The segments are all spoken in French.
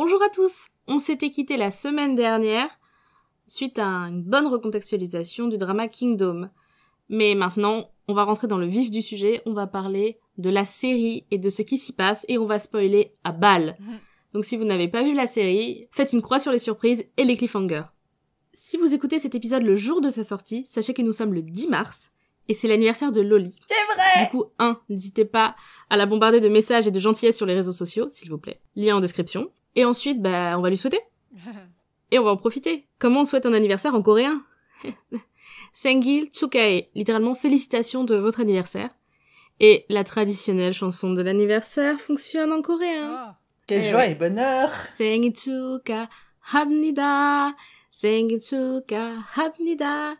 Bonjour à tous. On s'était quitté la semaine dernière suite à une bonne recontextualisation du drama Kingdom. Mais maintenant, on va rentrer dans le vif du sujet, on va parler de la série et de ce qui s'y passe et on va spoiler à balle. Donc si vous n'avez pas vu la série, faites une croix sur les surprises et les cliffhangers. Si vous écoutez cet épisode le jour de sa sortie, sachez que nous sommes le 10 mars et c'est l'anniversaire de Loli. C'est vrai! Du coup, n'hésitez pas à la bombarder de messages et de gentillesse sur les réseaux sociaux, s'il vous plaît. Lien en description. Et ensuite, on va lui souhaiter. Et on va en profiter. Comment on souhaite un anniversaire en coréen? Sengil Chukae, littéralement félicitations de votre anniversaire. Et la traditionnelle chanson de l'anniversaire fonctionne en coréen. Oh. Quelle joie et bonheur! Sengil Chukahabnida, Sengil Chukahabnida,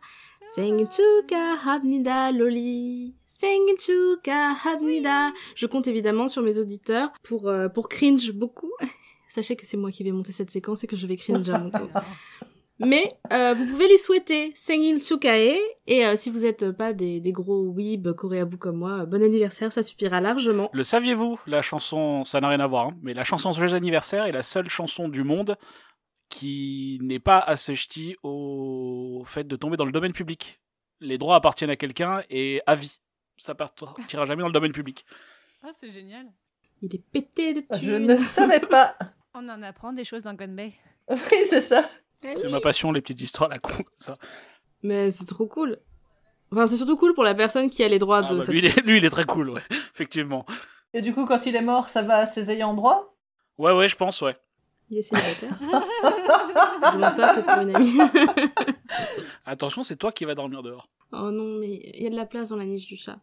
Sengil Chukahabnida Loli, Sengil Chukahabnida. Je compte évidemment sur mes auditeurs pour cringe beaucoup. Sachez que c'est moi qui vais monter cette séquence et que je vais cringe à mon tour. Mais vous pouvez lui souhaiter Sengil Chukae et si vous êtes pas des gros weeb coréabou comme moi, bon anniversaire, ça suffira largement. Le saviez-vous, la chanson, ça n'a rien à voir, hein, mais la chanson Joyeux anniversaire est la seule chanson du monde qui n'est pas assujettie au fait de tomber dans le domaine public. Les droits appartiennent à quelqu'un et à vie. Ça partira jamais dans le domaine public. Ah, c'est génial. Il est pété de thunes. Je ne savais pas. On en apprend des choses dans Gunbei. Oui, c'est ça. C'est ma passion, les petites histoires la con comme ça. Mais c'est trop cool. Enfin, c'est surtout cool pour la personne qui a les droits de cette... lui, il est très cool, ouais, effectivement. Et du coup, quand il est mort, ça va à ses ayants droit? Ouais, je pense, ouais. Il est célibataire. Disons ça, c'est pour une amie. Attention, c'est toi qui vas dormir dehors. Oh non, mais il y a de la place dans la niche du chat.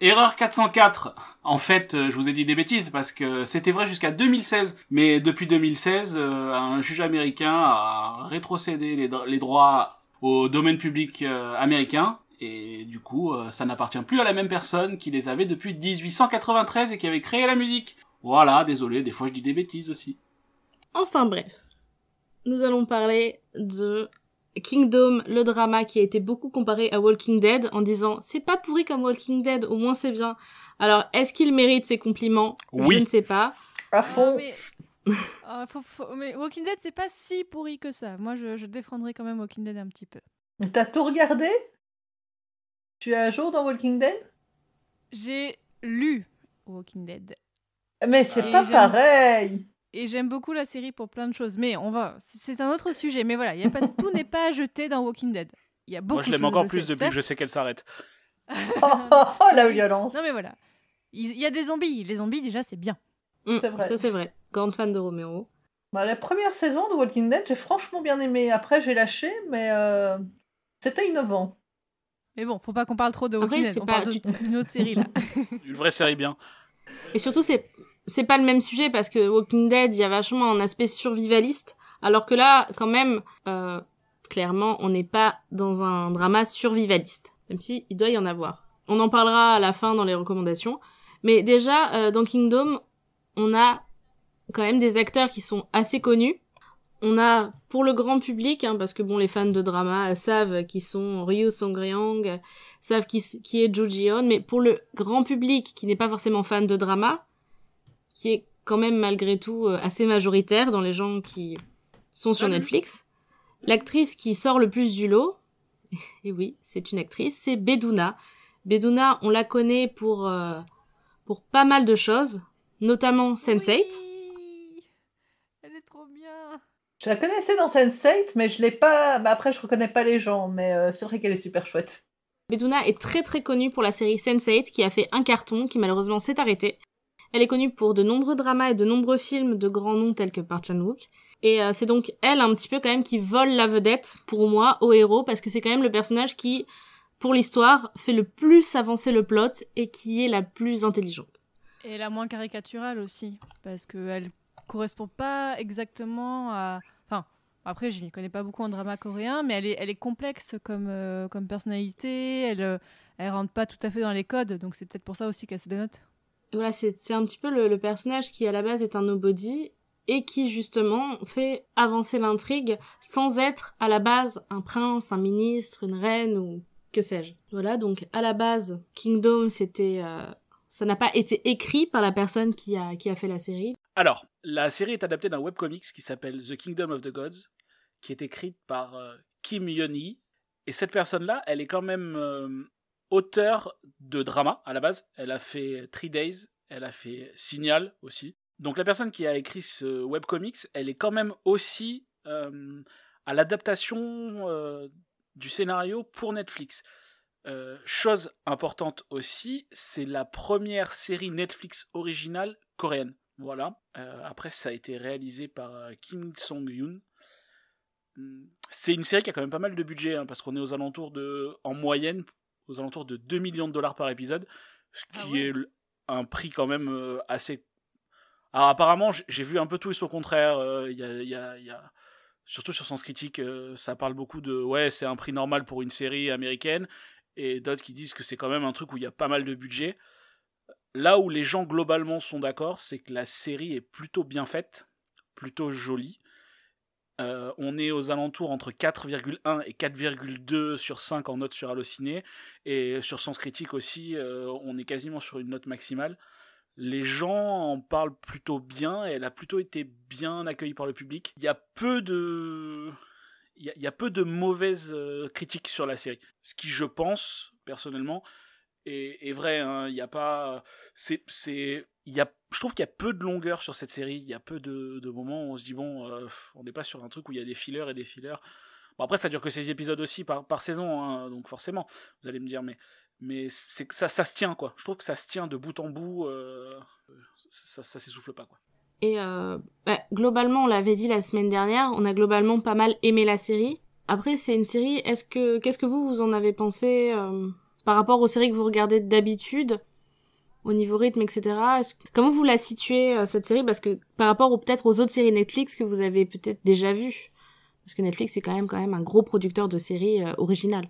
Erreur 404. En fait, je vous ai dit des bêtises parce que c'était vrai jusqu'à 2016. Mais depuis 2016, un juge américain a rétrocédé les droits au domaine public américain. Et du coup, ça n'appartient plus à la même personne qui les avait depuis 1893 et qui avait créé la musique. Voilà, désolé, des fois je dis des bêtises aussi. Enfin bref. Nous allons parler de Kingdom, le drama qui a été beaucoup comparé à Walking Dead en disant c'est pas pourri comme Walking Dead, au moins c'est bien. Alors, est-ce qu'il mérite ses compliments? Oui. Je ne sais pas. À fond. Mais Walking Dead, c'est pas si pourri que ça. Moi, je défendrai quand même Walking Dead un petit peu. T'as tout regardé? Tu es à jour dans Walking Dead? J'ai lu Walking Dead. Mais c'est Et pas j'aime- pareil. Et j'aime beaucoup la série pour plein de choses. Mais c'est un autre sujet. Mais voilà, tout n'est pas jeté dans Walking Dead. Il y a beaucoup Moi, je de l'aime choses encore à plus jeter, depuis que je certes. sais qu'elle s'arrête. La violence. Non mais voilà. Il y a des zombies. Les zombies, déjà, c'est bien. C'est vrai. Ça c'est vrai. Grande fan de Romero. Bah, la première saison de Walking Dead, j'ai franchement bien aimé. Après, j'ai lâché, mais c'était innovant. Mais bon, faut pas qu'on parle trop de Après, Walking Dead. c'est On pas- parle d'une autre série, là. Une vraie série bien. Et surtout, c'est pas le même sujet parce que Walking Dead, il y a vachement un aspect survivaliste, alors que là, quand même, clairement, on n'est pas dans un drama survivaliste, même si il doit y en avoir. On en parlera à la fin dans les recommandations. Mais déjà, dans Kingdom, on a quand même des acteurs qui sont assez connus. On a, pour le grand public, parce que bon, les fans de drama savent qui sont Ryu Song-ryang, savent qui est Joo Ji-hoon, mais pour le grand public qui n'est pas forcément fan de drama, qui est quand même malgré tout assez majoritaire dans les gens qui sont sur Netflix, l'actrice qui sort le plus du lot, et oui, c'est une actrice, c'est Beduna. Beduna, on la connaît pour pas mal de choses, notamment Sense8. Oui, elle est trop bien. Je la connaissais dans Sense8, mais je l'ai pas. Bah, après, je reconnais pas les gens, mais c'est vrai qu'elle est super chouette. Beduna est très très connue pour la série Sense8 qui a fait un carton qui malheureusement s'est arrêté. Elle est connue pour de nombreux dramas et de nombreux films de grands noms tels que Park Chan-wook. Et c'est donc elle un petit peu quand même qui vole la vedette pour moi au héros parce que c'est quand même le personnage qui, pour l'histoire, fait le plus avancer le plot et qui est la plus intelligente. Et la moins caricaturale aussi, parce qu'elle correspond pas exactement à... Enfin, après, je n'y connais pas beaucoup en drama coréen, mais elle est complexe comme personnalité, elle rentre pas tout à fait dans les codes, donc c'est peut-être pour ça aussi qu'elle se dénote. Et voilà, c'est un petit peu le personnage qui à la base est un nobody et qui justement fait avancer l'intrigue sans être à la base un prince, un ministre, une reine ou que sais-je. Voilà, donc à la base, Kingdom c'était Ça n'a pas été écrit par la personne qui a fait la série. Alors, la série est adaptée d'un webcomics qui s'appelle The Kingdom of the Gods, qui est écrite par Kim Yeon-hee. Et cette personne-là, elle est quand même auteure de drama à la base. Elle a fait 3 Days, elle a fait Signal aussi. Donc la personne qui a écrit ce webcomics, elle est quand même aussi à l'adaptation du scénario pour Netflix. Chose importante aussi, c'est la première série Netflix originale coréenne. Voilà. Après, ça a été réalisé par Kim Song-yoon. C'est une série qui a quand même pas mal de budget, hein, parce qu'on est en moyenne, aux alentours de 2 millions de dollars par épisode, ce qui est un prix quand même assez... Alors apparemment, j'ai vu un peu tout et son contraire. Surtout sur Sens Critique, ça parle beaucoup de... Ouais, c'est un prix normal pour une série américaine, et d'autres qui disent que c'est quand même un truc où il y a pas mal de budget. Là où les gens globalement sont d'accord, c'est que la série est plutôt bien faite, plutôt jolie. On est aux alentours entre 4,1 et 4,2 sur 5 en note sur Allociné, et sur Sens Critique aussi, on est quasiment sur une note maximale. Les gens en parlent plutôt bien, et elle a plutôt été bien accueillie par le public. Il y a peu de mauvaises critiques sur la série, ce qui, je pense personnellement, est vrai. Hein. Il y a pas, je trouve qu'il y a peu de longueur sur cette série. Il y a peu de moments où on se dit bon, on n'est pas sur un truc où il y a des fillers et des fillers. Bon, après, ça dure que 16 épisodes aussi par saison, hein, donc forcément, vous allez me dire, mais c'est que ça se tient, quoi. Je trouve que ça se tient de bout en bout, ça s'essouffle pas, quoi. Et globalement, on l'avait dit la semaine dernière, on a globalement pas mal aimé la série. Après, c'est une série, qu'est-ce que vous en avez pensé par rapport aux séries que vous regardez d'habitude, au niveau rythme, etc. Comment vous la situez, cette série? Parce que par rapport peut-être aux autres séries Netflix que vous avez peut-être déjà vues. Parce que Netflix, c'est quand même un gros producteur de séries originales.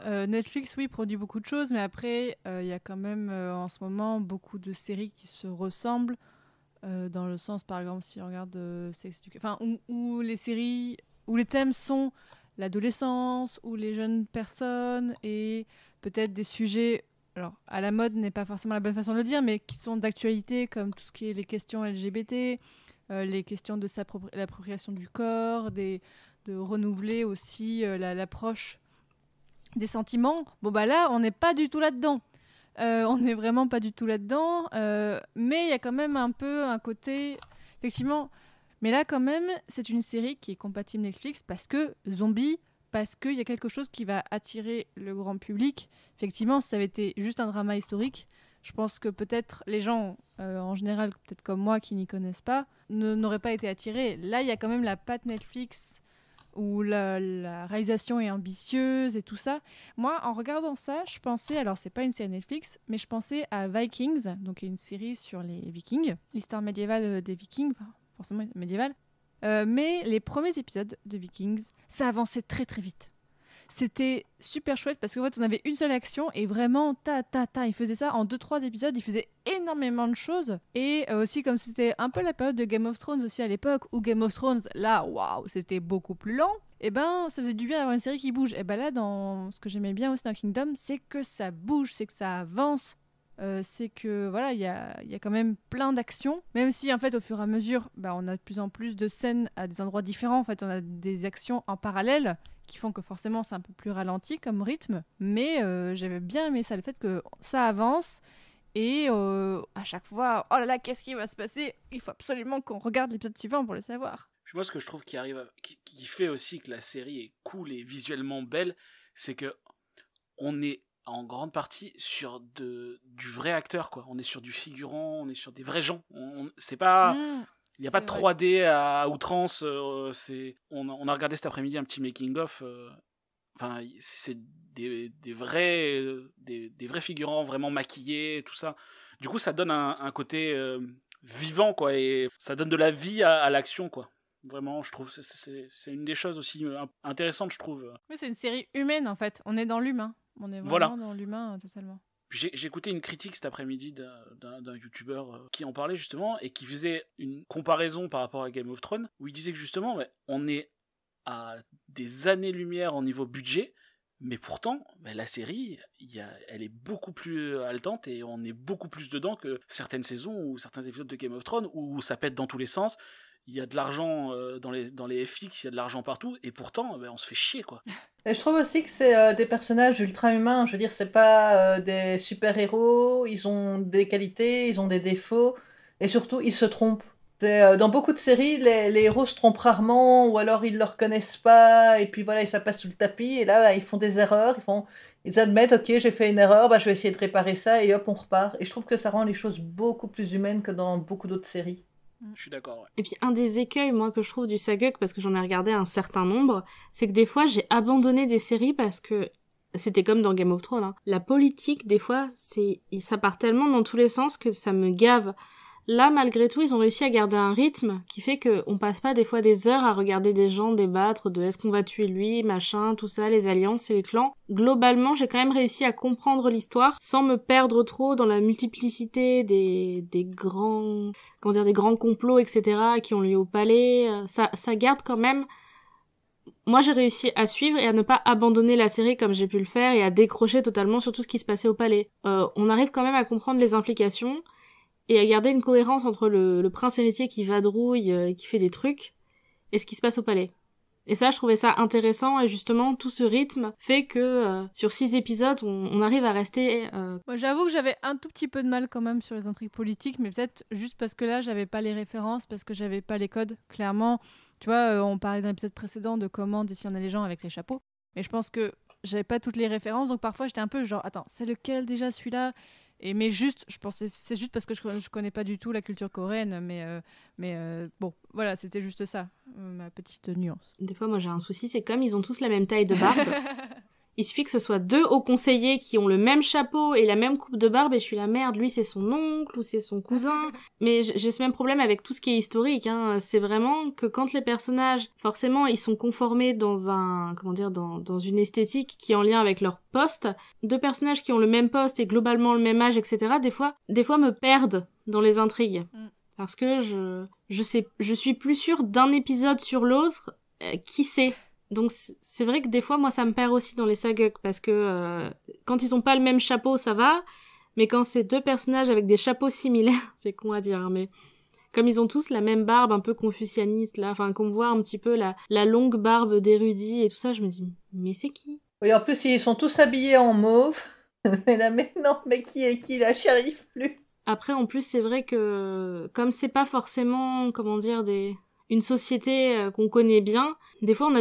Netflix, oui, produit beaucoup de choses, mais après, il y a quand même en ce moment beaucoup de séries qui se ressemblent, dans le sens, par exemple, si on regarde Sex Education, enfin, où les séries, où les thèmes sont l'adolescence, ou les jeunes personnes, et peut-être des sujets, alors à la mode n'est pas forcément la bonne façon de le dire, mais qui sont d'actualité, comme tout ce qui est les questions LGBT, les questions de l'appropriation du corps, de renouveler aussi l'approche des sentiments. Bon bah là, on n'est pas du tout là-dedans. On n'est vraiment pas du tout là-dedans. Mais il y a quand même un peu un côté... Effectivement, mais là quand même, c'est une série qui est compatible Netflix parce que zombie, parce qu'il y a quelque chose qui va attirer le grand public. Effectivement, si ça avait été juste un drama historique, je pense que peut-être les gens, en général, peut-être comme moi, qui n'y connaissent pas, n'auraient pas été attirés. Là, il y a quand même la patte Netflix où la réalisation est ambitieuse et tout ça. Moi, en regardant ça, je pensais, alors c'est pas une série Netflix, mais je pensais à Vikings, donc une série sur les Vikings, l'histoire médiévale des Vikings, enfin, forcément médiévale. Mais les premiers épisodes de Vikings, ça avançait très très vite. C'était super chouette parce qu'en fait, on avait une seule action et vraiment, il faisait ça en 2-3 épisodes, il faisait énormément de choses. Et aussi, comme c'était un peu la période de Game of Thrones aussi à l'époque, où Game of Thrones, là, waouh, c'était beaucoup plus lent, et ben, ça faisait du bien d'avoir une série qui bouge. Et ben là, dans ce que j'aimais bien aussi dans Kingdom, c'est que ça bouge, c'est que ça avance. C'est que voilà, il y a quand même plein d'actions, même si en fait au fur et à mesure on a de plus en plus de scènes à des endroits différents. En fait, on a des actions en parallèle qui font que forcément c'est un peu plus ralenti comme rythme, mais j'avais bien aimé ça, le fait que ça avance et à chaque fois, oh là là, qu'est-ce qui va se passer, il faut absolument qu'on regarde l'épisode suivant pour le savoir. Puis moi, ce que je trouve qui fait aussi que la série est cool et visuellement belle, c'est que on est en grande partie sur du vrai acteur, quoi. On est sur du figurant, on est sur des vrais gens. C'est pas... Il n'y a pas de 3D à outrance. On a regardé cet après-midi un petit making-of. Enfin, c'est des vrais figurants vraiment maquillés, tout ça. Du coup, ça donne un côté vivant, quoi. Et ça donne de la vie à l'action, quoi. Vraiment, je trouve c'est une des choses aussi intéressantes, je trouve. Mais c'est une série humaine, en fait. On est dans l'humain. On est vraiment dans l'humain, totalement. J'ai écouté une critique cet après-midi d'un youtubeur qui en parlait justement et qui faisait une comparaison par rapport à Game of Thrones, où il disait que justement on est à des années-lumière en niveau budget, Mais pourtant, la série, elle est beaucoup plus haletante et on est beaucoup plus dedans que certaines saisons ou certains épisodes de Game of Thrones où ça pète dans tous les sens. Il y a de l'argent dans les FX, il y a de l'argent partout, et pourtant, on se fait chier, quoi. Et je trouve aussi que c'est des personnages ultra-humains. Je veux dire, c'est pas des super-héros. Ils ont des qualités, ils ont des défauts, et surtout, ils se trompent. Dans beaucoup de séries, les héros se trompent rarement, ou alors ils ne le reconnaissent pas, et puis voilà, ça passe sous le tapis, et là, ils font des erreurs, ils admettent, ok, j'ai fait une erreur, je vais essayer de réparer ça, et hop, on repart. Et je trouve que ça rend les choses beaucoup plus humaines que dans beaucoup d'autres séries. Je suis d'accord, ouais. Et puis un des écueils, moi, que je trouve du Saguk, parce que j'en ai regardé un certain nombre, c'est que des fois, j'ai abandonné des séries parce que c'était comme dans Game of Thrones, hein. La politique, des fois, ça part tellement dans tous les sens que ça me gave. Là, malgré tout, ils ont réussi à garder un rythme qui fait qu'on passe pas des fois des heures à regarder des gens débattre de est-ce qu'on va tuer lui, machin, tout ça, les alliances et les clans. Globalement, j'ai quand même réussi à comprendre l'histoire sans me perdre trop dans la multiplicité des grands complots, etc., qui ont lieu au palais. Ça garde quand même. Moi, j'ai réussi à suivre et à ne pas abandonner la série comme j'ai pu le faire et à décrocher totalement sur tout ce qui se passait au palais. On arrive quand même à comprendre les implications et à garder une cohérence entre le prince héritier qui vadrouille, qui fait des trucs, et ce qui se passe au palais. Et ça, je trouvais ça intéressant, et justement, tout ce rythme fait que sur 6 épisodes, on arrive à rester... Moi, j'avoue que j'avais un tout petit peu de mal quand même sur les intrigues politiques, mais peut-être juste parce que là, j'avais pas les références, parce que j'avais pas les codes. Clairement, tu vois, on parlait d'un épisode précédent de comment décerner les gens avec les chapeaux, mais je pense que j'avais pas toutes les références, donc parfois j'étais un peu genre, attends, c'est lequel déjà celui-là ? Mais juste, je pensais, c'est juste parce que je connais pas du tout la culture coréenne, mais bon, voilà, c'était juste ça, ma petite nuance. Des fois, moi, j'ai un souci, c'est comme ils ont tous la même taille de barbe. Il suffit que ce soit 2 hauts conseillers qui ont le même chapeau et la même coupe de barbe, et je suis la merde, lui c'est son oncle ou c'est son cousin. Mais j'ai ce même problème avec tout ce qui est historique, hein. C'est vraiment que quand les personnages, forcément, ils sont conformés dans dans une esthétique qui est en lien avec leur poste. 2 personnages qui ont le même poste et globalement le même âge, etc., des fois me perdent dans les intrigues. Parce que je suis plus sûre d'un épisode sur l'autre, qui sait. Donc c'est vrai que des fois, moi, ça me perd aussi dans les Saguk, parce que quand ils ont pas le même chapeau, ça va, mais quand c'est 2 personnages avec des chapeaux similaires, c'est con à dire, hein, mais comme ils ont tous la même barbe un peu confucianiste, là, enfin qu'on voit un petit peu la longue barbe d'érudit et tout ça, je me dis, mais c'est qui ? Oui, en plus, ils sont tous habillés en mauve. Et là, mais non, mais qui est qui là ? J'y arrive plus. Après, en plus, c'est vrai que comme c'est pas forcément, une société qu'on connaît bien, des fois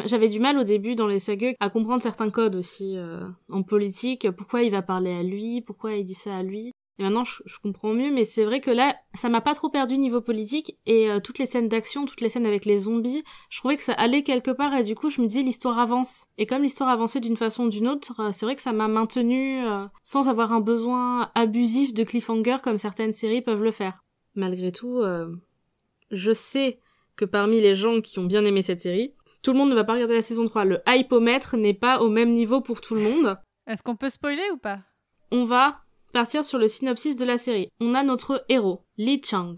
j'avais du mal au début dans les Saguk à comprendre certains codes aussi en politique, pourquoi il va parler à lui, pourquoi il dit ça à lui. Et maintenant je comprends mieux, mais c'est vrai que là ça m'a pas trop perdu niveau politique, et toutes les scènes d'action, toutes les scènes avec les zombies, je trouvais que ça allait quelque part, et du coup je me disais l'histoire avance. Et comme l'histoire avançait d'une façon ou d'une autre, c'est vrai que ça m'a maintenue sans avoir un besoin abusif de cliffhanger comme certaines séries peuvent le faire. Malgré tout, je sais que parmi les gens qui ont bien aimé cette série, tout le monde ne va pas regarder la saison 3. Le hypomètre n'est pas au même niveau pour tout le monde. Est-ce qu'on peut spoiler ou pas ? On va partir sur le synopsis de la série. On a notre héros, Lee Chang,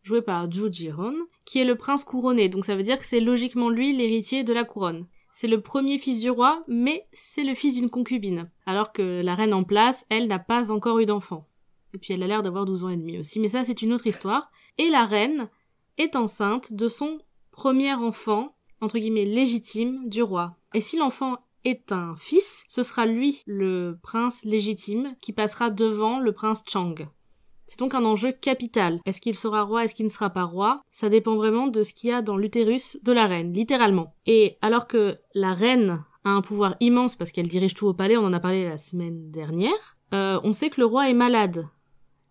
joué par Joo Ji-hoon, qui est le prince couronné, donc ça veut dire que c'est logiquement lui l'héritier de la couronne. C'est le premier fils du roi, mais c'est le fils d'une concubine, alors que la reine en place, elle, n'a pas encore eu d'enfant. Et puis elle a l'air d'avoir 12 ans et demi aussi, mais ça c'est une autre histoire. Et la reine est enceinte de son premier enfant, entre guillemets légitime, du roi. Et si l'enfant est un fils, ce sera lui, le prince légitime, qui passera devant le prince Chang. C'est donc un enjeu capital. Est-ce qu'il sera roi, est-ce qu'il ne sera pas roi ? Ça dépend vraiment de ce qu'il y a dans l'utérus de la reine, littéralement. Et alors que la reine a un pouvoir immense parce qu'elle dirige tout au palais, on en a parlé la semaine dernière, on sait que le roi est malade.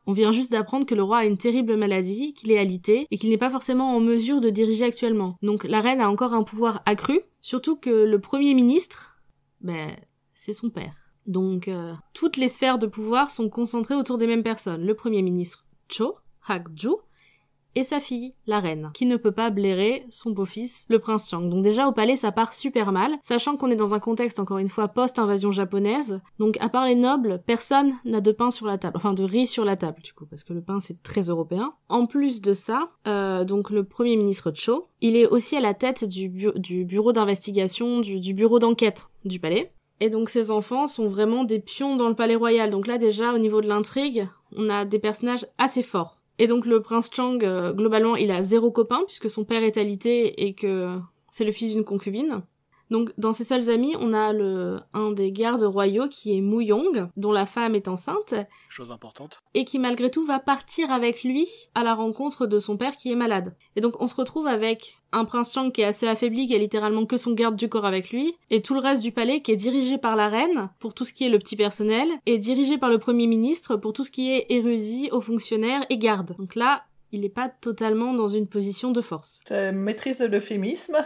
On vient juste d'apprendre que le roi a une terrible maladie, qu'il est alité, et qu'il n'est pas forcément en mesure de diriger actuellement. Donc la reine a encore un pouvoir accru, surtout que le premier ministre, c'est son père. Donc toutes les sphères de pouvoir sont concentrées autour des mêmes personnes. Le premier ministre, Cho Hak-ju, et sa fille, la reine, qui ne peut pas blairer son beau-fils, le prince Chang. Donc déjà au palais ça part super mal, sachant qu'on est dans un contexte encore une fois post-invasion japonaise, donc à part les nobles, personne n'a de pain sur la table, enfin de riz sur la table du coup, parce que le pain c'est très européen. En plus de ça, donc le premier ministre Cho, il est aussi à la tête du bureau d'investigation, du bureau d'enquête du palais. Et donc ces enfants sont vraiment des pions dans le palais royal. Donc là déjà, au niveau de l'intrigue, on a des personnages assez forts. Et donc le prince Chang, globalement, il a 0 copain, puisque son père est alité et que c'est le fils d'une concubine. Donc dans ses seuls amis, on a un des gardes royaux qui est Mu Yong, dont la femme est enceinte. Chose importante. Et qui malgré tout va partir avec lui à la rencontre de son père qui est malade. Et donc on se retrouve avec un prince Chang qui est assez affaibli, qui a littéralement que son garde du corps avec lui, et tout le reste du palais qui est dirigé par la reine, pour tout ce qui est le petit personnel, et dirigé par le premier ministre, pour tout ce qui est érudits, hauts fonctionnaires et gardes. Donc là, il n'est pas totalement dans une position de force. Maîtrise de l'euphémisme.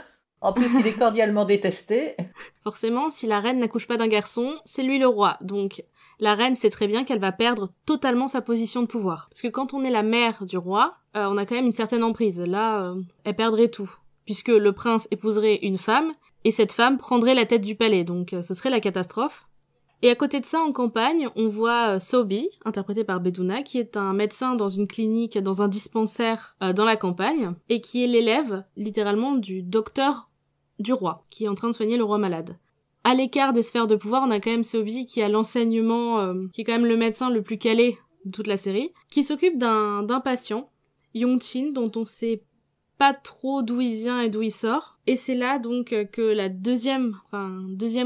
En plus, il est cordialement détesté. Forcément, si la reine n'accouche pas d'un garçon, c'est lui le roi. Donc, la reine sait très bien qu'elle va perdre totalement sa position de pouvoir. Parce que quand on est la mère du roi, on a quand même une certaine emprise. Là, elle perdrait tout. Puisque le prince épouserait une femme, et cette femme prendrait la tête du palais. Donc, ce serait la catastrophe. Et à côté de ça, en campagne, on voit Sobi, interprété par Beduna, qui est un médecin dans une clinique, dans un dispensaire dans la campagne, et qui est l'élève, littéralement, du docteur du roi, qui est en train de soigner le roi malade. À l'écart des sphères de pouvoir, on a quand même Sobi qui a l'enseignement, qui est quand même le médecin le plus calé de toute la série, qui s'occupe d'un patient, Yong-Chin, dont on sait pas trop d'où il vient et d'où il sort. Et c'est là donc que la deuxième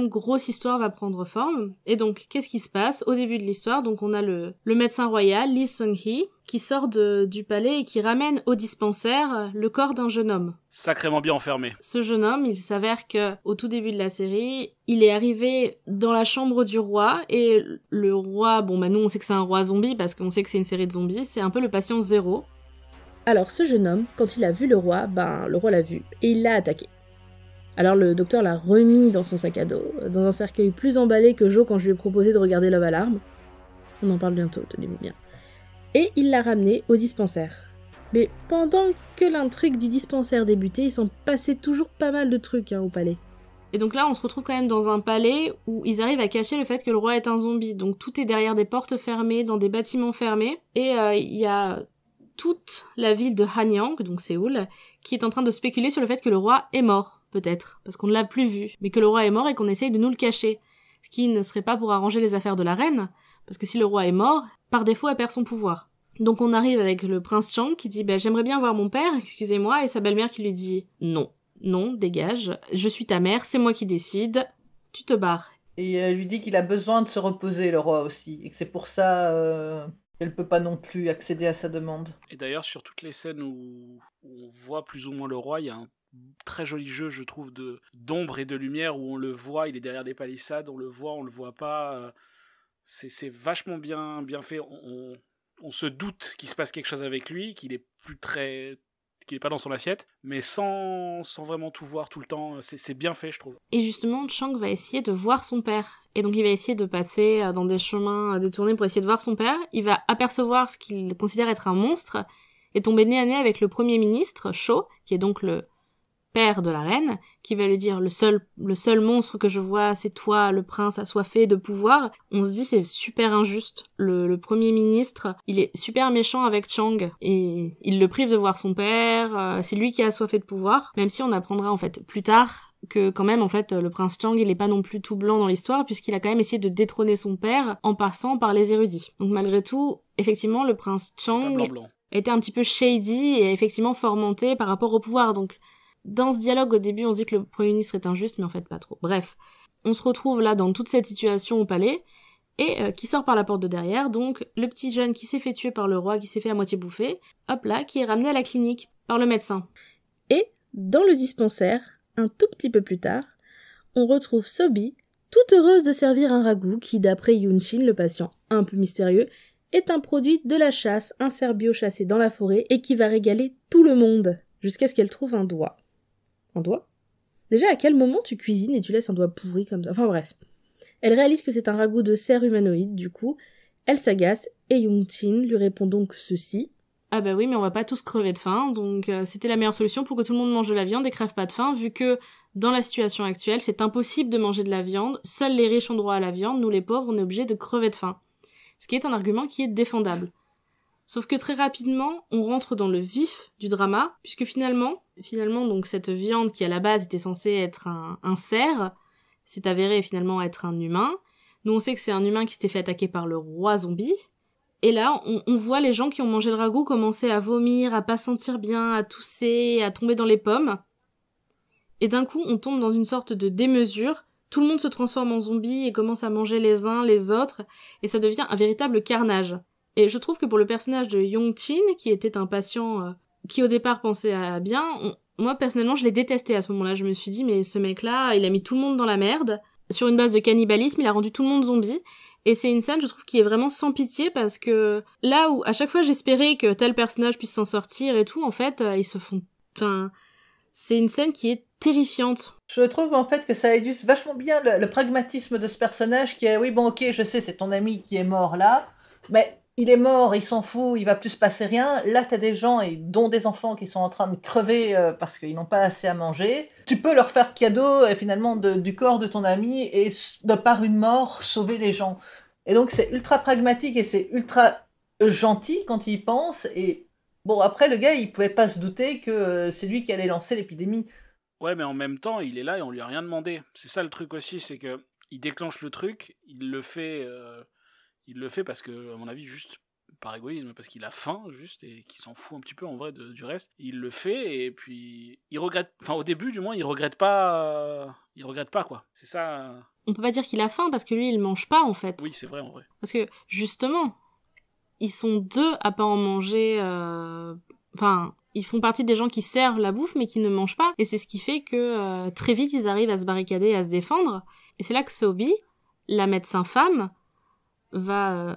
grosse histoire va prendre forme. Et donc, qu'est-ce qui se passe au début de l'histoire? Donc on a le médecin royal, Lee Seung-hee, qui sort du palais et qui ramène au dispensaire le corps d'un jeune homme. Sacrément bien enfermé. Ce jeune homme, il s'avère que au tout début de la série, il est arrivé dans la chambre du roi, et le roi, nous on sait que c'est un roi zombie parce qu'on sait que c'est une série de zombies, c'est un peu le patient zéro. Alors ce jeune homme, quand il a vu le roi l'a vu, et il l'a attaqué. Alors le docteur l'a remis dans son sac à dos, dans un cercueil plus emballé que Joe quand je lui ai proposé de regarder Love Alarm. On en parle bientôt, tenez-vous bien. Et il l'a ramené au dispensaire. Mais pendant que l'intrigue du dispensaire débutait, il s'en passait toujours pas mal de trucs au palais. Et donc là, on se retrouve quand même dans un palais où ils arrivent à cacher le fait que le roi est un zombie. Donc tout est derrière des portes fermées, dans des bâtiments fermés, et il y a toute la ville de Hanyang, donc Séoul, qui est en train de spéculer sur le fait que le roi est mort, peut-être, parce qu'on ne l'a plus vu, mais que le roi est mort et qu'on essaye de nous le cacher. Ce qui ne serait pas pour arranger les affaires de la reine, parce que si le roi est mort, par défaut, elle perd son pouvoir. Donc on arrive avec le prince Chang qui dit « j'aimerais bien voir mon père, excusez-moi », et sa belle-mère qui lui dit « non, dégage, je suis ta mère, c'est moi qui décide, tu te barres ». Et elle lui dit qu'il a besoin de se reposer, le roi aussi, et que c'est pour ça qu'elle peut pas non plus accéder à sa demande. Et d'ailleurs, sur toutes les scènes où on voit plus ou moins le roi, il y a un très joli jeu, je trouve, d'ombre et de lumière, où on le voit, il est derrière des palissades, on le voit pas, c'est vachement bien fait, on se doute qu'il se passe quelque chose avec lui, qu'il est pas dans son assiette, mais sans vraiment tout voir tout le temps, c'est bien fait, je trouve. Et justement, Chang va essayer de voir son père. Et donc il va essayer de passer dans des chemins détournés pour essayer de voir son père. Il va apercevoir ce qu'il considère être un monstre, et tomber nez à nez avec le premier ministre, Cho, qui est donc le père de la reine, qui va lui dire le seul monstre que je vois, c'est toi, le prince assoiffé de pouvoir. On se dit c'est super injuste. Le premier ministre, il est super méchant avec Chang et il le prive de voir son père. C'est lui qui est assoiffé de pouvoir, même si on apprendra en fait plus tard que quand même en fait le prince Chang il est pas non plus tout blanc dans l'histoire, puisqu'il a quand même essayé de détrôner son père en passant par les érudits. Donc malgré tout, effectivement le prince Chang était un petit peu shady et effectivement fort monté par rapport au pouvoir. Donc dans ce dialogue, au début, on se dit que le Premier ministre est injuste, mais en fait pas trop. Bref, on se retrouve là dans toute cette situation au palais, et qui sort par la porte de derrière, donc le petit jeune qui s'est fait tuer par le roi, qui s'est fait à moitié bouffer, hop là, qui est ramené à la clinique par le médecin. Et, dans le dispensaire, un tout petit peu plus tard, on retrouve Sobi, toute heureuse de servir un ragoût qui, d'après Yoon-Chin, le patient un peu mystérieux, est un produit de la chasse, un cerf bio chassé dans la forêt, et qui va régaler tout le monde, jusqu'à ce qu'elle trouve un doigt. Un doigt? Déjà, à quel moment tu cuisines et tu laisses un doigt pourri comme ça? Enfin bref. Elle réalise que c'est un ragoût de cerf humanoïde, du coup. Elle s'agace, et Yoon-Chin lui répond donc ceci. Ah bah oui, mais on va pas tous crever de faim, donc c'était la meilleure solution pour que tout le monde mange de la viande et crève pas de faim, vu que, dans la situation actuelle, c'est impossible de manger de la viande, seuls les riches ont droit à la viande, nous les pauvres, on est obligés de crever de faim. Ce qui est un argument qui est défendable. Sauf que très rapidement, on rentre dans le vif du drama, puisque finalement, donc cette viande qui à la base était censée être un cerf, s'est avéré finalement être un humain. Nous, on sait que c'est un humain qui s'était fait attaquer par le roi zombie. Et là, on voit les gens qui ont mangé le ragoût commencer à vomir, à pas sentir bien, à tousser, à tomber dans les pommes. Et d'un coup, on tombe dans une sorte de démesure. Tout le monde se transforme en zombie et commence à manger les uns les autres. Et ça devient un véritable carnage. Et je trouve que pour le personnage de Yong-Chin, qui était un patient qui au départ pensait à bien, moi personnellement, je l'ai détesté à ce moment-là. Je me suis dit, mais ce mec-là, il a mis tout le monde dans la merde. Sur une base de cannibalisme, il a rendu tout le monde zombie. Et c'est une scène, je trouve, qui est vraiment sans pitié parce que là où à chaque fois j'espérais que tel personnage puisse s'en sortir et tout, en fait, ils se font... Enfin, c'est une scène qui est terrifiante. Je trouve en fait que ça illustre vachement bien le pragmatisme de ce personnage qui est, oui bon ok, je sais, c'est ton ami qui est mort là, mais il est mort, il s'en fout, il va plus se passer rien. Là t'as des gens, et dont des enfants, qui sont en train de crever parce qu'ils n'ont pas assez à manger. Tu peux leur faire cadeau finalement du corps de ton ami et de par une mort sauver les gens. Et donc c'est ultra pragmatique et c'est ultra gentil quand il y pense. Et bon, après le gars il pouvait pas se douter que c'est lui qui allait lancer l'épidémie. Ouais, mais en même temps, il est là et on lui a rien demandé. C'est ça le truc aussi, c'est que il déclenche le truc, il le fait parce que, à mon avis, juste par égoïsme, parce qu'il a faim, juste, et qu'il s'en fout un petit peu en vrai du reste. Il le fait et puis il regrette. Enfin, au début, du moins, il regrette pas quoi. C'est ça. On peut pas dire qu'il a faim parce que lui, il mange pas en fait. Oui, c'est vrai en vrai. Parce que justement, ils sont deux à pas en manger. Enfin. Ils font partie des gens qui servent la bouffe mais qui ne mangent pas. Et c'est ce qui fait que très vite ils arrivent à se barricader et à se défendre. Et c'est là que Sobi, la médecin femme, va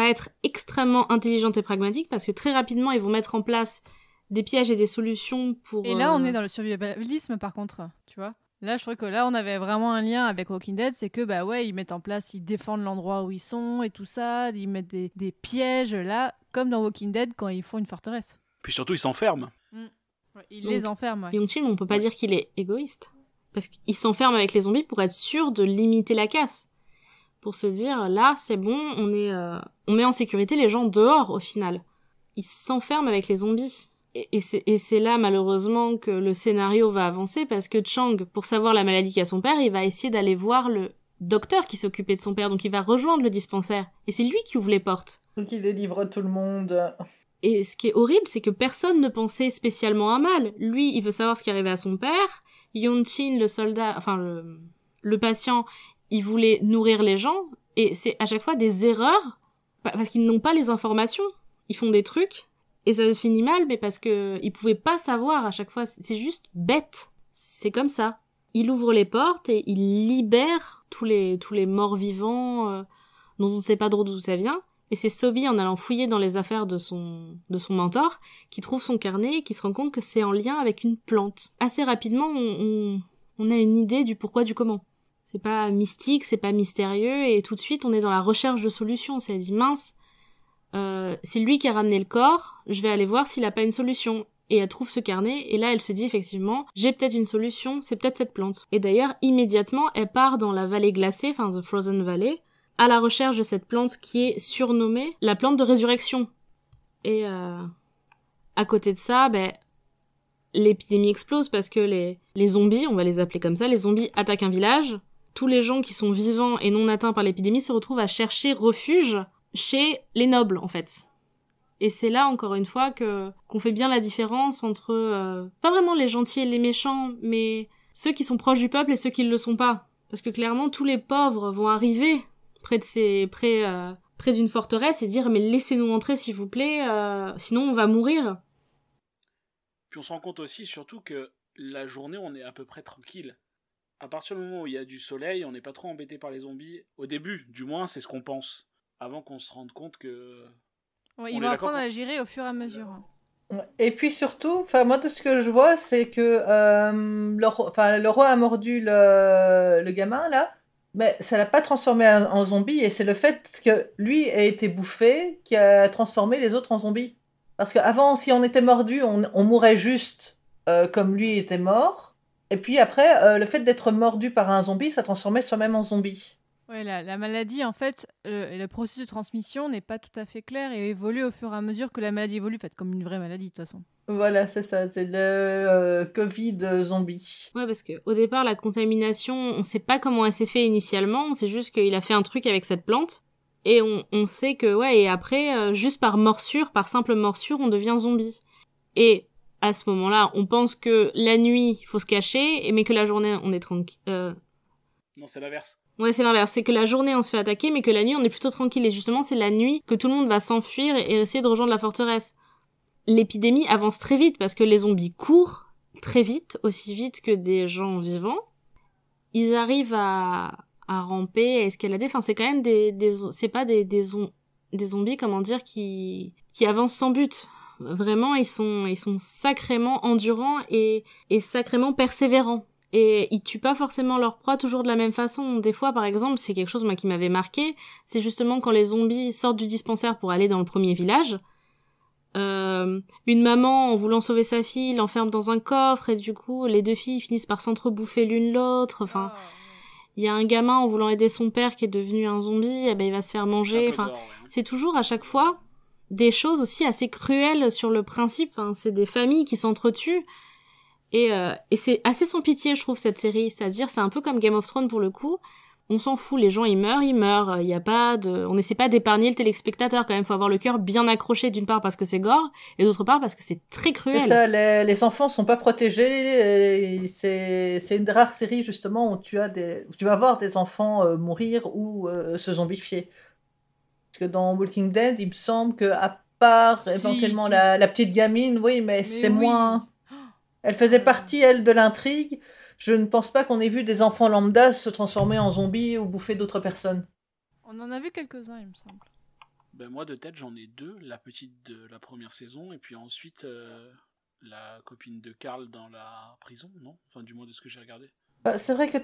être extrêmement intelligente et pragmatique parce que très rapidement ils vont mettre en place des pièges et des solutions pour... Et là on est dans le survivalisme par contre, tu vois. Là je trouve que là on avait vraiment un lien avec Walking Dead, c'est que bah ouais ils mettent en place, ils défendent l'endroit où ils sont et tout ça, ils mettent des pièges là, comme dans Walking Dead quand ils font une forteresse. Puis surtout, il s'enferme. Ouais, il les enferme, ouais. Yong-Chin, on peut pas dire qu'il est égoïste. Parce qu'il s'enferme avec les zombies pour être sûr de limiter la casse. Pour se dire, là, c'est bon, on met en sécurité les gens dehors, au final. Il s'enferme avec les zombies. Et c'est là, malheureusement, que le scénario va avancer, parce que Chang, pour savoir la maladie qu'a son père, il va essayer d'aller voir le docteur qui s'occupait de son père, donc il va rejoindre le dispensaire. Et c'est lui qui ouvre les portes. Donc il délivre tout le monde... Et ce qui est horrible, c'est que personne ne pensait spécialement à mal. Lui, il veut savoir ce qui arrivait à son père. Yong-Chin, le soldat, enfin le patient, il voulait nourrir les gens. Et c'est à chaque fois des erreurs, parce qu'ils n'ont pas les informations. Ils font des trucs, et ça finit mal, mais parce que ils pouvaient pas savoir à chaque fois. C'est juste bête. C'est comme ça. Il ouvre les portes et il libère tous les morts-vivants dont on ne sait pas d'où ça vient. Et c'est Sobi, en allant fouiller dans les affaires de son mentor, qui trouve son carnet et qui se rend compte que c'est en lien avec une plante. Assez rapidement, on a une idée du pourquoi, du comment. C'est pas mystique, c'est pas mystérieux, et tout de suite, on est dans la recherche de solutions. C'est dit, mince, c'est lui qui a ramené le corps, je vais aller voir s'il a pas une solution. Et elle trouve ce carnet, et là, elle se dit effectivement, j'ai peut-être une solution, c'est peut-être cette plante. Et d'ailleurs, immédiatement, elle part dans la vallée glacée, enfin, The Frozen Valley, à la recherche de cette plante qui est surnommée la plante de résurrection. Et à côté de ça, l'épidémie explose parce que les zombies, on va les appeler comme ça, les zombies attaquent un village. Tous les gens qui sont vivants et non atteints par l'épidémie se retrouvent à chercher refuge chez les nobles, en fait. Et c'est là, encore une fois, qu'on fait bien la différence entre, pas vraiment les gentils et les méchants, mais ceux qui sont proches du peuple et ceux qui ne le sont pas. Parce que clairement, tous les pauvres vont arriver près d'une forteresse et dire mais laissez-nous entrer s'il vous plaît, sinon on va mourir. Puis on se rend compte aussi surtout que la journée on est à peu près tranquille. À partir du moment où il y a du soleil, on n'est pas trop embêté par les zombies. Au début, du moins, c'est ce qu'on pense. Avant qu'on se rende compte que... Ouais, ils vont apprendre à gérer au fur et à mesure. Et puis surtout, moi de ce que je vois, c'est que le roi a mordu le gamin là. Mais ça l'a pas transformé en zombie, et c'est le fait que lui ait été bouffé qui a transformé les autres en zombies. Parce qu'avant, si on était mordu, on mourait juste comme lui était mort. Et puis après, le fait d'être mordu par un zombie, ça transformait soi-même en zombie. Ouais, la maladie, en fait, le processus de transmission n'est pas tout à fait clair et évolue au fur et à mesure que la maladie évolue, fait comme une vraie maladie de toute façon. Voilà, c'est ça, c'est le Covid zombie. Ouais, parce que au départ, la contamination, on sait pas comment elle s'est fait initialement, on sait juste qu'il a fait un truc avec cette plante. Et on sait que, ouais, et après, juste par morsure, par simple morsure, on devient zombie. Et à ce moment-là, on pense que la nuit, il faut se cacher, mais que la journée, on est tranquille. Non, c'est l'inverse. Ouais, c'est l'inverse. C'est que la journée, on se fait attaquer, mais que la nuit, on est plutôt tranquille. Et justement, c'est la nuit que tout le monde va s'enfuir et essayer de rejoindre la forteresse. L'épidémie avance très vite parce que les zombies courent très vite, aussi vite que des gens vivants. Ils arrivent à ramper, à escalader. Enfin, c'est quand même c'est pas des zombies, comment dire, qui avancent sans but. Vraiment, ils sont sacrément endurants et sacrément persévérants. Et ils tuent pas forcément leur proie toujours de la même façon. Des fois, par exemple, c'est quelque chose, moi, qui m'avait marqué. C'est justement quand les zombies sortent du dispensaire pour aller dans le premier village. Une maman, en voulant sauver sa fille, l'enferme dans un coffre et du coup, les deux filles finissent par s'entrebouffer l'une l'autre. Enfin, il y a un gamin en voulant aider son père qui est devenu un zombie, eh ben, il va se faire manger. Enfin, c'est toujours à chaque fois des choses aussi assez cruelles sur le principe. Enfin, c'est des familles qui s'entretuent. Et c'est assez sans pitié, je trouve, cette série. C'est-à-dire, c'est un peu comme Game of Thrones pour le coup. On s'en fout, les gens ils meurent. Il y a pas de, on n'essaie pas d'épargner le téléspectateur quand même. Faut avoir le cœur bien accroché d'une part parce que c'est gore et d'autre part parce que c'est très cruel. C'est ça, les enfants sont pas protégés. Et c'est une des rares séries justement où tu vas voir des enfants mourir ou se zombifier. Parce que dans Walking Dead, il me semble que à part éventuellement la petite gamine, oui, mais c'est oui. moins. Elle faisait partie, elle, de l'intrigue. Je ne pense pas qu'on ait vu des enfants lambda se transformer en zombies ou bouffer d'autres personnes. On en a vu quelques-uns, il me semble. Ben moi, de tête, j'en ai deux. La petite de la première saison, et puis ensuite, la copine de Carl dans la prison, non? Enfin, du moins de ce que j'ai regardé. C'est vrai que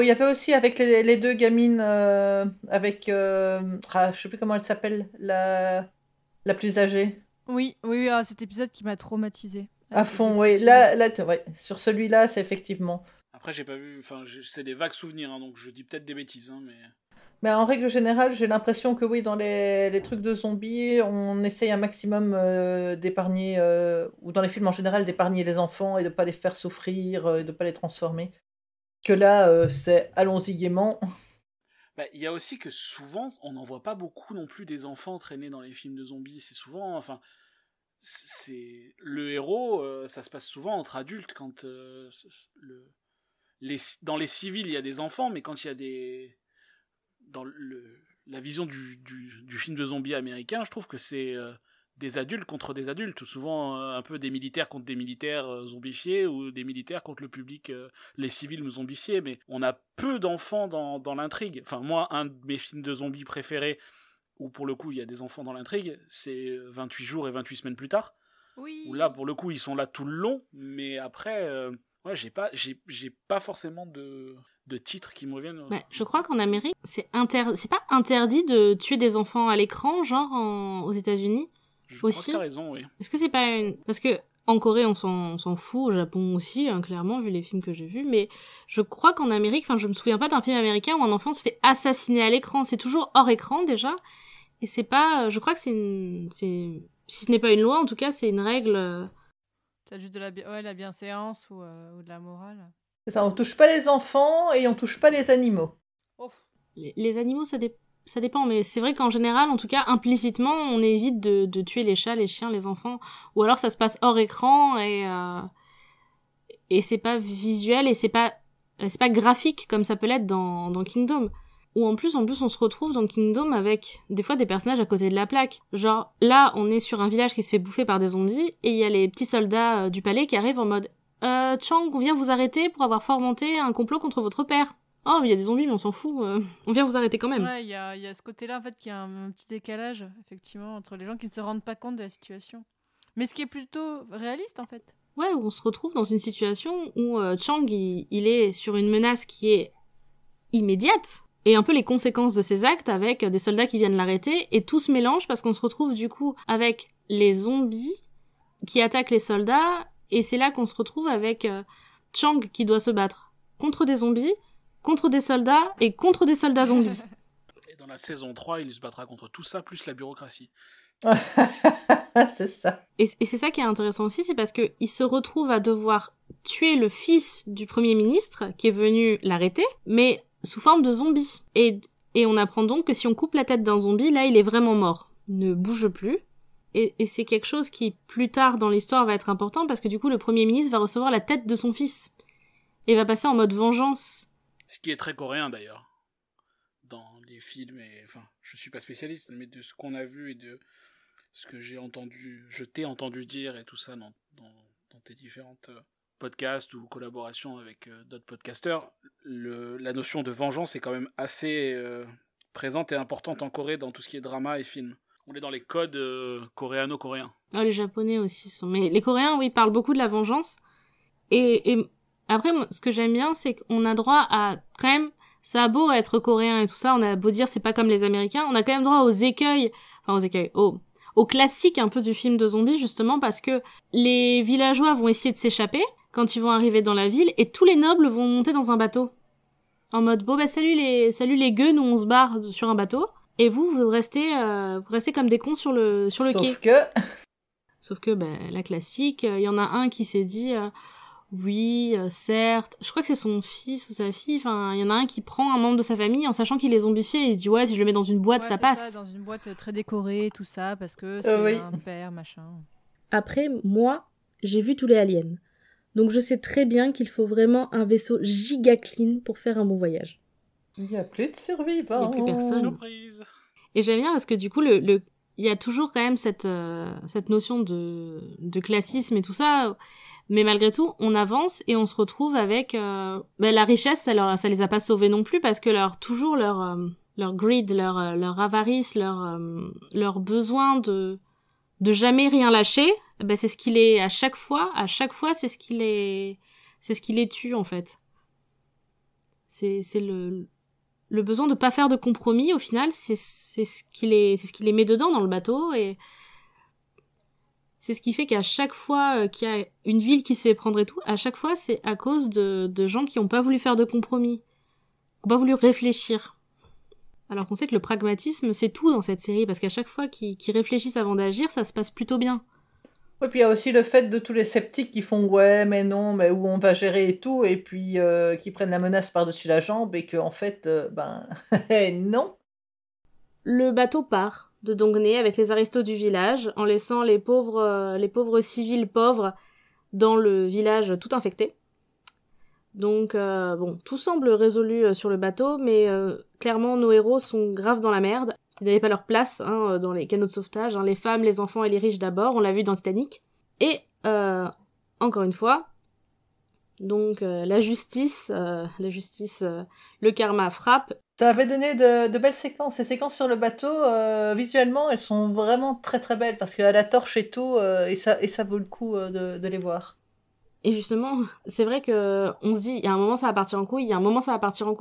il y avait aussi avec les deux gamines, avec... je sais plus comment elle s'appelle, la plus âgée. Oui, cet épisode qui m'a traumatisée. À fond, oui. Là, ouais. Sur celui-là, c'est effectivement... Après, j'ai pas vu... Enfin, c'est des vagues souvenirs, hein, donc je dis peut-être des bêtises, hein, mais... Mais en règle générale, j'ai l'impression que oui, dans les trucs de zombies, on essaye un maximum d'épargner, ou dans les films en général, d'épargner les enfants et de pas les faire souffrir, et de pas les transformer. Que là, c'est allons-y gaiement. Bah, il y a aussi que souvent, on n'en voit pas beaucoup non plus des enfants traîner dans les films de zombies. C'est souvent... Enfin, c'est le héros, ça se passe souvent entre adultes quand... Dans les civils, il y a des enfants, mais quand il y a des... Dans la vision du film de zombies américain, je trouve que c'est des adultes contre des adultes, souvent un peu des militaires contre des militaires zombifiés, ou des militaires contre le public, les civils zombifiés, mais on a peu d'enfants dans l'intrigue. Enfin, moi, un de mes films de zombies préférés, où pour le coup il y a des enfants dans l'intrigue, c'est 28 jours et 28 semaines plus tard, où là, pour le coup, ils sont là tout le long, mais après... Ouais, j'ai pas forcément de titres qui me reviennent. Bah, je crois qu'en Amérique, c'est pas interdit de tuer des enfants à l'écran, genre aux États-Unis aussi. Je crois que t'as raison, oui. Est-ce que c'est pas une... Parce que en Corée, on s'en fout, au Japon aussi, hein, clairement, vu les films que j'ai vus, mais je crois qu'en Amérique, enfin, je me souviens pas d'un film américain où un enfant se fait assassiner à l'écran. C'est toujours hors écran, déjà. Et c'est pas... Je crois que si ce n'est pas une loi, en tout cas, c'est une règle... Peut-être juste de la bienséance ou de la morale. C'est ça, on touche pas les enfants et on touche pas les animaux. Oh. Les animaux, ça dépend, mais c'est vrai qu'en général, en tout cas, implicitement, on évite de tuer les chats, les chiens, les enfants, ou alors ça se passe hors écran et c'est pas visuel et c'est pas graphique comme ça peut l'être dans Kingdom. Ou en plus, on se retrouve dans Kingdom avec des fois des personnages à côté de la plaque. Genre, là, on est sur un village qui se fait bouffer par des zombies, et il y a les petits soldats du palais qui arrivent en mode « Chang, on vient vous arrêter pour avoir fomenté un complot contre votre père. » Oh, mais il y a des zombies, mais on s'en fout, on vient vous arrêter quand même. Ouais, il y a ce côté-là, en fait, qui a un petit décalage, effectivement, entre les gens qui ne se rendent pas compte de la situation. Mais ce qui est plutôt réaliste, en fait. Ouais, où on se retrouve dans une situation où Chang, il est sur une menace qui est immédiate, et un peu les conséquences de ses actes avec des soldats qui viennent l'arrêter, et tout se mélange parce qu'on se retrouve du coup avec les zombies qui attaquent les soldats, et c'est là qu'on se retrouve avec Chang qui doit se battre contre des zombies, contre des soldats et contre des soldats zombies. Et dans la saison 3, il se battra contre tout ça, plus la bureaucratie. C'est ça. Et c'est ça qui est intéressant aussi, c'est parce que il se retrouve à devoir tuer le fils du Premier ministre, qui est venu l'arrêter, mais sous forme de zombie. Et on apprend donc que si on coupe la tête d'un zombie, là, il est vraiment mort. Il ne bouge plus. Et c'est quelque chose qui, plus tard dans l'histoire, va être important, parce que du coup, le Premier ministre va recevoir la tête de son fils. Et va passer en mode vengeance. Ce qui est très coréen, d'ailleurs. Dans les films, enfin, je suis pas spécialiste, mais de ce qu'on a vu et de ce que je t'ai entendu dire et tout ça dans tes différentes podcasts ou collaborations avec d'autres podcasteurs, la notion de vengeance est quand même assez présente et importante en Corée dans tout ce qui est drama et film. On est dans les codes coréano-coréens. Ah, les Japonais aussi sont. Mais les Coréens, oui, parlent beaucoup de la vengeance. Et après, ce que j'aime bien, c'est qu'on a droit à, quand même, ça a beau être coréen et tout ça, on a beau dire c'est pas comme les Américains, on a quand même droit aux classiques un peu du film de zombies, justement, parce que les villageois vont essayer de s'échapper quand ils vont arriver dans la ville, et tous les nobles vont monter dans un bateau. En mode, bon, bah, salut les gueux, nous on se barre sur un bateau. Et vous restez comme des cons sur le quai. Sauf que, la classique, il y en a un qui s'est dit, oui, certes, je crois que c'est son fils ou sa fille, enfin, il y en a un qui prend un membre de sa famille en sachant qu'il est zombifié, et il se dit, ouais, si je le mets dans une boîte, ça passe. Ça, dans une boîte très décorée, tout ça, parce que c'est un père, machin. Après, moi, j'ai vu tous les aliens. Donc je sais très bien qu'il faut vraiment un vaisseau giga clean pour faire un bon voyage. Il n'y a plus de survivants. Il n'y a plus personne. Surprise. Et j'aime bien parce que du coup, il y a toujours quand même cette notion de classisme et tout ça. Mais malgré tout, on avance et on se retrouve avec la richesse, ça les a pas sauvés non plus parce que leur greed, leur avarice, leur besoin de jamais rien lâcher, c'est ce qui les à chaque fois c'est ce qui les tue en fait. C'est le besoin de pas faire de compromis, au final, c'est ce qui les met dedans dans le bateau, et c'est ce qui fait qu'à chaque fois qu'il y a une ville qui se fait prendre et tout, à chaque fois, c'est à cause de gens qui ont pas voulu faire de compromis, qui ont pas voulu réfléchir. Alors qu'on sait que le pragmatisme, c'est tout dans cette série, parce qu'à chaque fois qu'ils réfléchissent avant d'agir, ça se passe plutôt bien. Oui, puis il y a aussi le fait de tous les sceptiques qui font « ouais, mais non, mais où on va gérer et tout », et puis qui prennent la menace par-dessus la jambe, et que en fait, non. Le bateau part de Donghae avec les aristos du village, en laissant les pauvres civils pauvres dans le village tout infecté. Donc, tout semble résolu sur le bateau, mais clairement, nos héros sont grave dans la merde. Ils n'avaient pas leur place dans les canots de sauvetage, les femmes, les enfants et les riches d'abord, on l'a vu dans Titanic. Et, encore une fois, donc la justice, le karma frappe. Ça avait donné de belles séquences. Les séquences sur le bateau, visuellement, elles sont vraiment très très belles, parce qu'à la torche et tout, et ça vaut le coup de les voir. Et justement, c'est vrai que on se dit, il y a un moment ça va partir en couille,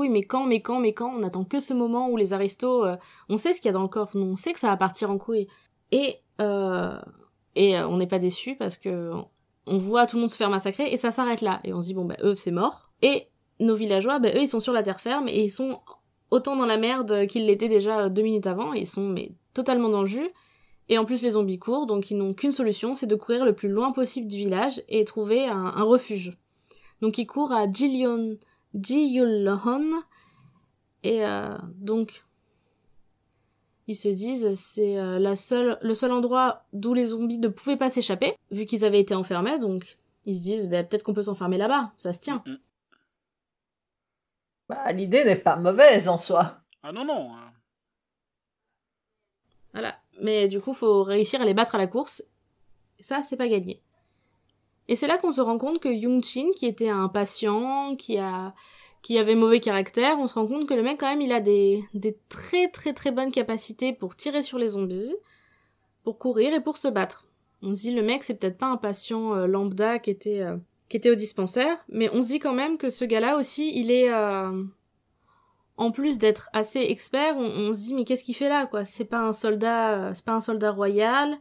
mais quand, on attend que ce moment où les aristos, on sait ce qu'il y a dans le coffre, on sait que ça va partir en couille. Et on n'est pas déçus parce que on voit tout le monde se faire massacrer et ça s'arrête là. Et on se dit, eux, c'est mort. Et nos villageois, eux, ils sont sur la terre ferme et ils sont autant dans la merde qu'ils l'étaient déjà 2 minutes avant, ils sont totalement dans le jus. Et en plus, les zombies courent, donc ils n'ont qu'une solution, c'est de courir le plus loin possible du village et trouver un refuge. Donc ils courent à Jiyulhon, et donc ils se disent c'est le seul endroit d'où les zombies ne pouvaient pas s'échapper, vu qu'ils avaient été enfermés, donc ils se disent peut-être qu'on peut s'enfermer là-bas, ça se tient. L'idée n'est pas mauvaise en soi. Ah non. Voilà. Mais du coup, faut réussir à les battre à la course. Et ça, c'est pas gagné. Et c'est là qu'on se rend compte que Young-Chin, qui était un patient, qui avait mauvais caractère, on se rend compte que le mec, quand même, il a des très très très bonnes capacités pour tirer sur les zombies, pour courir et pour se battre. On se dit, le mec, c'est peut-être pas un patient lambda qui était au dispensaire, mais on se dit quand même que ce gars-là aussi, il est... En plus d'être assez expert, on se dit mais qu'est-ce qu'il fait là quoi ? C'est pas un soldat royal.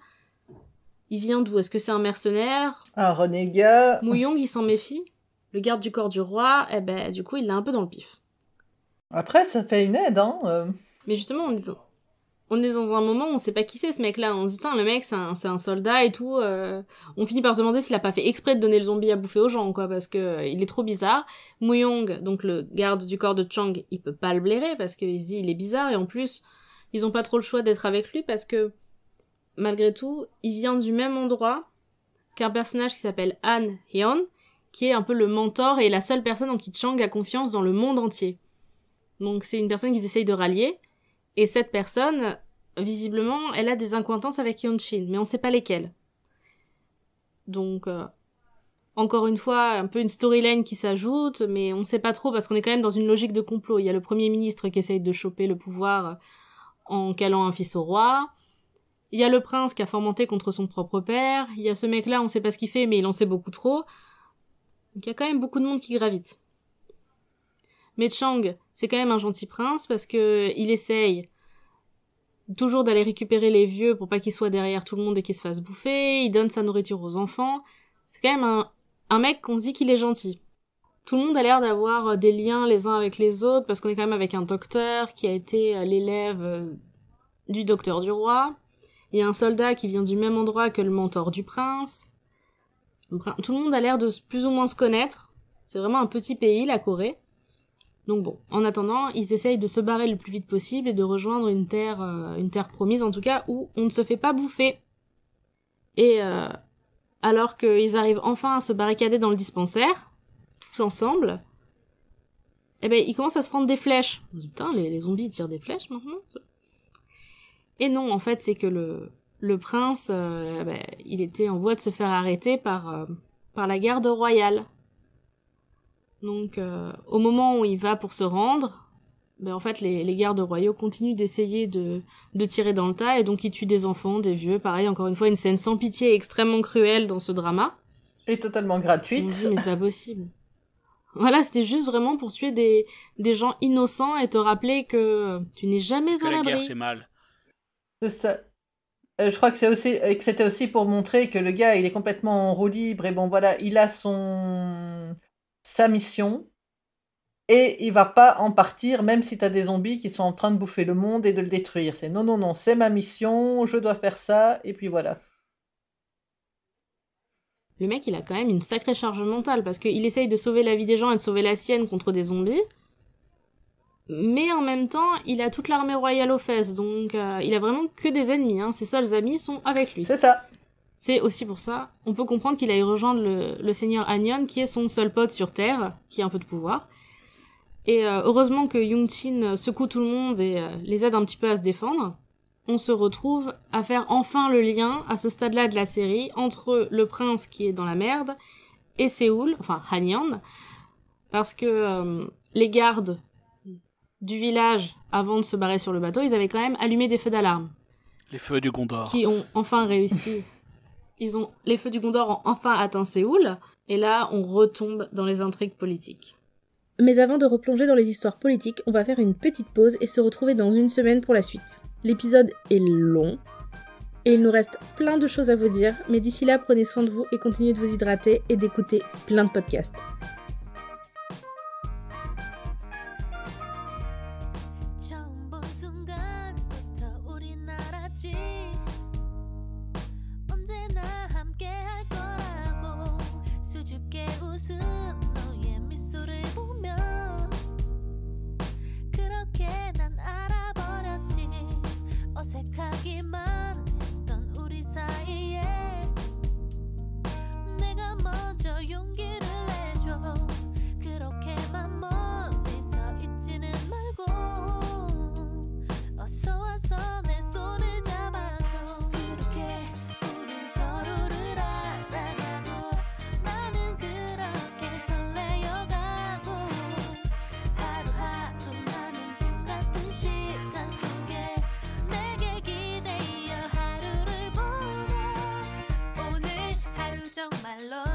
Il vient d'où ? Est-ce que c'est un mercenaire ? Un renégat. Mouyong, il s'en méfie. Le garde du corps du roi, du coup, il l'a un peu dans le pif. Après, ça fait une aide, hein. Mais justement, on est dans un moment où on sait pas qui c'est ce mec-là. On se dit, le mec, c'est un soldat et tout. On finit par se demander s'il a pas fait exprès de donner le zombie à bouffer aux gens, quoi, parce que il est trop bizarre. Muyong, donc le garde du corps de Chang, il peut pas le blairer parce qu'il se dit, il est bizarre, et en plus, ils ont pas trop le choix d'être avec lui parce que, malgré tout, il vient du même endroit qu'un personnage qui s'appelle Han Hyeon, qui est un peu le mentor et la seule personne en qui Chang a confiance dans le monde entier. Donc c'est une personne qu'ils essayent de rallier, et cette personne, visiblement, elle a des accointances avec Yeon-shin, mais on sait pas lesquelles. Donc, encore une fois, un peu une storyline qui s'ajoute, mais on sait pas trop parce qu'on est quand même dans une logique de complot. Il y a le Premier ministre qui essaye de choper le pouvoir en calant un fils au roi. Il y a le prince qui a fomenté contre son propre père. Il y a ce mec-là, on sait pas ce qu'il fait, mais il en sait beaucoup trop. Donc il y a quand même beaucoup de monde qui gravite. Mais Chang, c'est quand même un gentil prince parce que il essaye toujours d'aller récupérer les vieux pour pas qu'ils soient derrière tout le monde et qu'ils se fassent bouffer. Il donne sa nourriture aux enfants. C'est quand même un mec qu'on se dit qu'il est gentil. Tout le monde a l'air d'avoir des liens les uns avec les autres parce qu'on est quand même avec un docteur qui a été l'élève du docteur du roi. Il y a un soldat qui vient du même endroit que le mentor du prince. Tout le monde a l'air de plus ou moins se connaître. C'est vraiment un petit pays, la Corée. Donc bon, en attendant, ils essayent de se barrer le plus vite possible et de rejoindre une terre promise, en tout cas, où on ne se fait pas bouffer. Et alors qu'ils arrivent enfin à se barricader dans le dispensaire, tous ensemble, eh ben, ils commencent à se prendre des flèches. On se dit, putain, les zombies tirent des flèches maintenant. Et non, en fait, c'est que le prince, il était en voie de se faire arrêter par la garde royale. Donc, au moment où il va pour se rendre, en fait, les gardes royaux continuent d'essayer de tirer dans le tas, et donc ils tuent des enfants, des vieux. Pareil, encore une fois, une scène sans pitié et extrêmement cruelle dans ce drama. Et totalement gratuite. On se dit, mais c'est pas possible. Voilà, c'était juste vraiment pour tuer des gens innocents et te rappeler que tu n'es jamais à l'abri. La guerre, c'est mal. C'est ça. Je crois que c'était aussi pour montrer que le gars, il est complètement en roue libre, et bon, voilà, il a sa mission, et il va pas en partir, même si t'as des zombies qui sont en train de bouffer le monde et de le détruire. C'est non, c'est ma mission, je dois faire ça, et puis voilà. Le mec, il a quand même une sacrée charge mentale, parce qu'il essaye de sauver la vie des gens et de sauver la sienne contre des zombies, mais en même temps, il a toute l'armée royale aux fesses, donc il a vraiment que des ennemis, hein. Ses seuls amis sont avec lui. C'est ça. C'est aussi pour ça, on peut comprendre qu'il aille rejoindre le seigneur Hanyeon, qui est son seul pote sur Terre, qui a un peu de pouvoir. Et heureusement que Yeon-shin secoue tout le monde et les aide un petit peu à se défendre. On se retrouve à faire enfin le lien, à ce stade-là de la série, entre le prince qui est dans la merde et Séoul, enfin Hanyeon, parce que les gardes du village, avant de se barrer sur le bateau, ils avaient quand même allumé des feux d'alarme. Les feux du Gondor. Qui ont enfin réussi. Les feux du Gondor ont enfin atteint Séoul, et là, on retombe dans les intrigues politiques. Mais avant de replonger dans les histoires politiques, on va faire une petite pause et se retrouver dans une semaine pour la suite. L'épisode est long, et il nous reste plein de choses à vous dire, mais d'ici là, prenez soin de vous et continuez de vous hydrater et d'écouter plein de podcasts. 정말로